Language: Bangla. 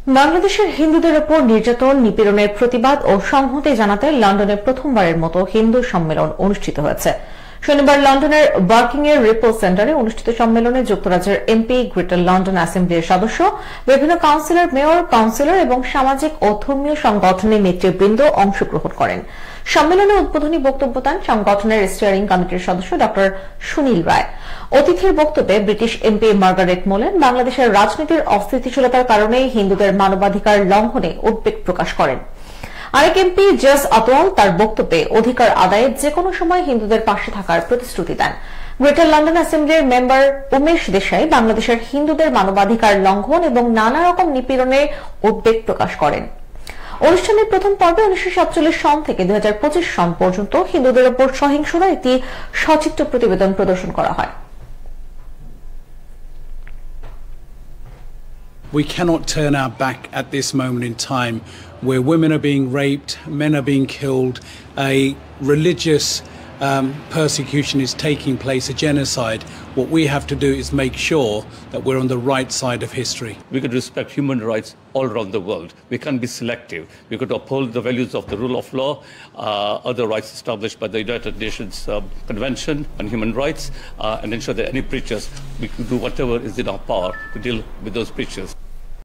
বাংলাদেশের হিন্দুদের উপর নির্যাতন নিপীড়নের প্রতিবাদ ও সংহতি জানাতে লন্ডনে প্রথমবারের মতো হিন্দু সম্মেলন অনুষ্ঠিত হয়েছে। শনিবার লন্ডনের বার্কিংয়ের রিপল সেন্টারে অনুষ্ঠিত সম্মেলনে যুক্তরাজ্যের এমপি, গ্রেটার লন্ডন অ্যাসেম্বলির সদস্য, বিভিন্ন কাউন্সিলর, মেয়র, কাউন্সিলর এবং সামাজিক ও ধর্মীয় সংগঠনের নেতৃবৃন্দ অংশগ্রহণ করেন। সম্মেলনে উদ্বোধনী বক্তব্য দেন সংগঠনের স্টিয়ারিং কমিটির সদস্য ড সুনীল রায়। অতিথির বক্তব্যে ব্রিটিশ এমপি মার্গারেট মোলেন বাংলাদেশের রাজনীতির অস্থিতিশীলতার কারণে হিন্দুদের মানবাধিকার লঙ্ঘনে উদ্বেগ প্রকাশ করেন। আরেক এমপি জাজ আতওয়াল তার বক্তব্যে অধিকার আদায়ে যেকোনো সময় হিন্দুদের পাশে থাকার প্রতিশ্রুতি দেন। গ্রেটার লন্ডন অ্যাসেম্বলির মেম্বার উমেশ দেশাই বাংলাদেশের হিন্দুদের মানবাধিকার লঙ্ঘন এবং নানা রকম নিপীড়নে উদ্বেগ প্রকাশ করেন। অনুষ্ঠানের প্রথম পর্বে 1947 সন থেকে 2025 সন পর্যন্ত হিন্দুদের উপর সহিংসতার একটি সচিত্র প্রতিবেদন প্রদর্শন করা হয়। We cannot turn our back at this moment in time where women are being raped, men are being killed, a religious persecution is taking place, a genocide. What we have to do is make sure that we're on the right side of history. We could respect human rights all around the world. We can't be selective. We could uphold the values of the rule of law, other rights established by the United Nations Convention on Human Rights, and ensure that any breaches, we could do whatever is in our power to deal with those breaches.